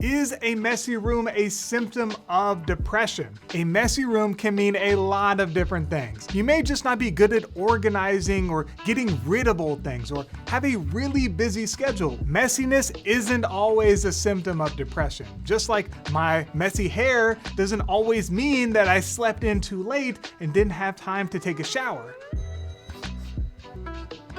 Is a messy room a symptom of depression? A messy room can mean a lot of different things. You may just not be good at organizing or getting rid of old things, or have a really busy schedule. Messiness isn't always a symptom of depression. Just like my messy hair doesn't always mean that I slept in too late and didn't have time to take a shower.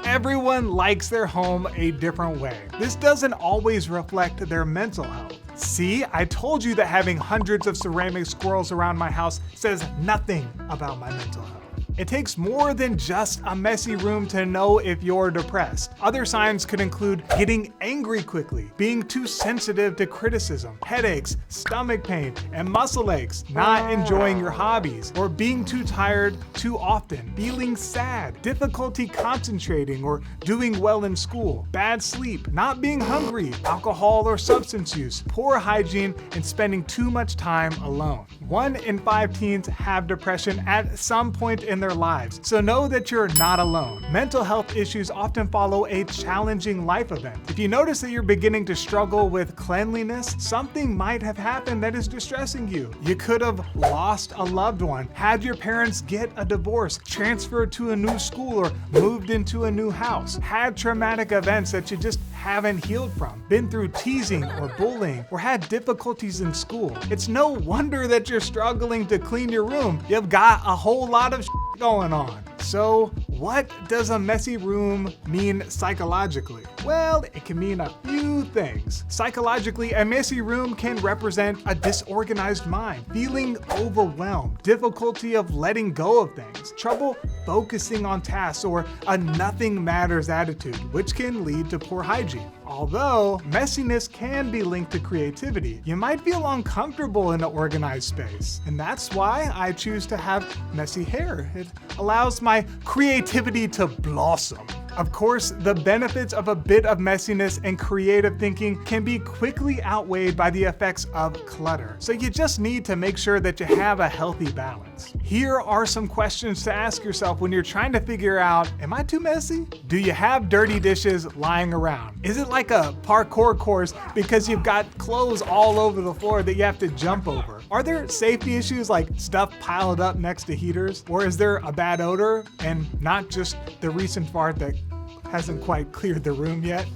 Everyone likes their home a different way. This doesn't always reflect their mental health. See, I told you that having hundreds of ceramic squirrels around my house says nothing about my mental health. It takes more than just a messy room to know if you're depressed. Other signs could include getting angry quickly, being too sensitive to criticism, headaches, stomach pain, and muscle aches, not enjoying your hobbies, or being too tired too often, feeling sad, difficulty concentrating or doing well in school, bad sleep, not being hungry, alcohol or substance use, poor hygiene, and spending too much time alone. 1 in 5 teens have depression at some point in their lives, so know that you're not alone. Mental health issues often follow a challenging life event. If you notice that you're beginning to struggle with cleanliness, something might have happened that is distressing you. You could have lost a loved one, had your parents get a divorce, transferred to a new school, or moved into a new house, had traumatic events that you just haven't healed from, been through teasing or bullying, or had difficulties in school. It's no wonder that you're struggling to clean your room. You've got a whole lot of going on. So, what does a messy room mean psychologically? Well, it can mean a few things. Psychologically, a messy room can represent a disorganized mind, feeling overwhelmed, difficulty of letting go of things, trouble focusing on tasks, or a nothing matters attitude, which can lead to poor hygiene. Although messiness can be linked to creativity, you might feel uncomfortable in an organized space. And that's why I choose to have messy hair. It allows my creativity to blossom. Of course, the benefits of a bit of messiness and creative thinking can be quickly outweighed by the effects of clutter. So you just need to make sure that you have a healthy balance. Here are some questions to ask yourself when you're trying to figure out, am I too messy? Do you have dirty dishes lying around? Is it like a parkour course because you've got clothes all over the floor that you have to jump over? Are there safety issues like stuff piled up next to heaters? Or is there a bad odor and not just the recent fart that hasn't quite cleared the room yet?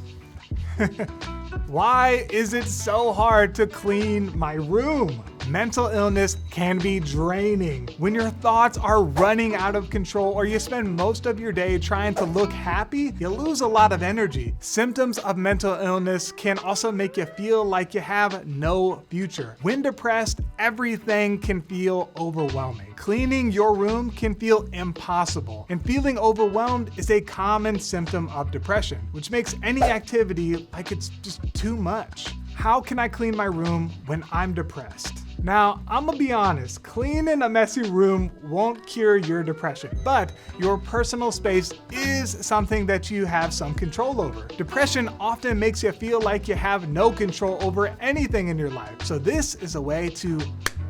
Why is it so hard to clean my room? Mental illness can be draining. When your thoughts are running out of control or you spend most of your day trying to look happy, you lose a lot of energy. Symptoms of mental illness can also make you feel like you have no future. When depressed, everything can feel overwhelming. Cleaning your room can feel impossible, and feeling overwhelmed is a common symptom of depression, which makes any activity like it's just too much. How can I clean my room when I'm depressed? Now, I'm gonna be honest, cleaning a messy room won't cure your depression, but your personal space is something that you have some control over. Depression often makes you feel like you have no control over anything in your life, so this is a way to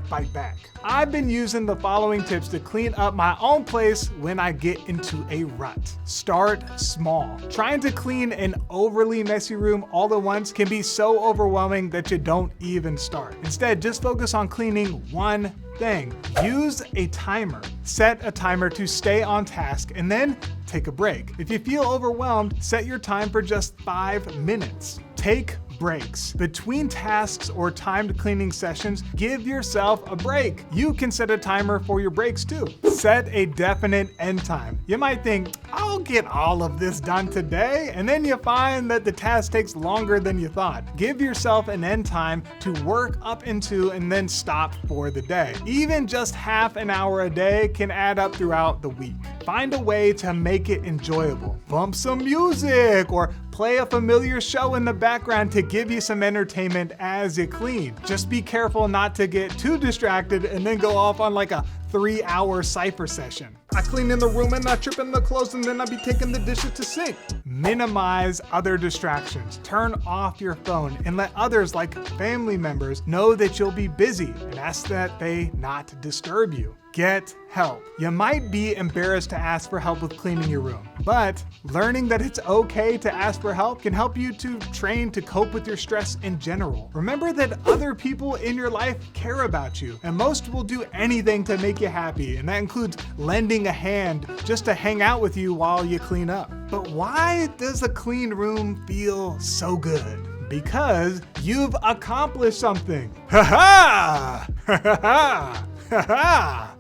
fight back. I've been using the following tips to clean up my own place when I get into a rut. Start small. Trying to clean an overly messy room all at once can be so overwhelming that you don't even start. Instead, just focus on cleaning one thing. Use a timer. Set a timer to stay on task and then take a break. If you feel overwhelmed, set your time for just 5 minutes. Take breaks. Between tasks or timed cleaning sessions, give yourself a break. You can set a timer for your breaks too. Set a definite end time. You might think, I'll get all of this done today, and then you find that the task takes longer than you thought. Give yourself an end time to work up into and then stop for the day. Even just half an hour a day can add up throughout the week. Find a way to make it enjoyable. Bump some music or play a familiar show in the background to give you some entertainment as you clean. Just be careful not to get too distracted and then go off on like a 3-hour cipher session. I clean in the room and I trip in the clothes and then I be taking the dishes to sink. Minimize other distractions. Turn off your phone and let others like family members know that you'll be busy and ask that they not disturb you. Get help. You might be embarrassed to ask for help with cleaning your room, but learning that it's okay to ask for help can help you to train to cope with your stress in general. Remember that other people in your life care about you, and most will do anything to make you happy, and that includes lending a hand just to hang out with you while you clean up. But why does a clean room feel so good? Because you've accomplished something. Ha ha! Ha ha! Ha ha!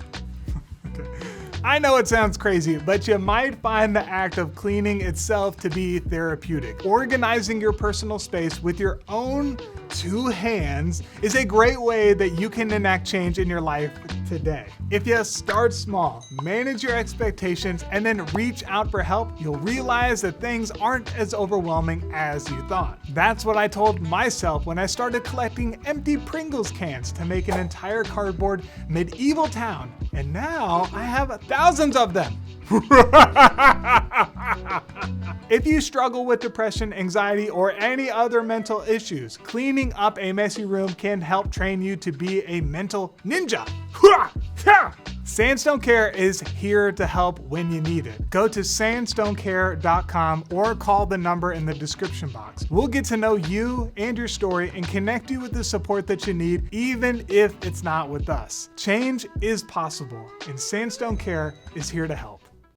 I know it sounds crazy, but you might find the act of cleaning itself to be therapeutic. Organizing your personal space with your own 2 hands is a great way that you can enact change in your life today. If you start small, manage your expectations, and then reach out for help, you'll realize that things aren't as overwhelming as you thought. That's what I told myself when I started collecting empty Pringles cans to make an entire cardboard medieval town, and now I have thousands of them. If you struggle with depression, anxiety, or any other mental issues, cleaning up a messy room can help train you to be a mental ninja. Sandstone Care is here to help when you need it. Go to sandstonecare.com or call the number in the description box. We'll get to know you and your story and connect you with the support that you need, even if it's not with us. Change is possible, and Sandstone Care is here to help.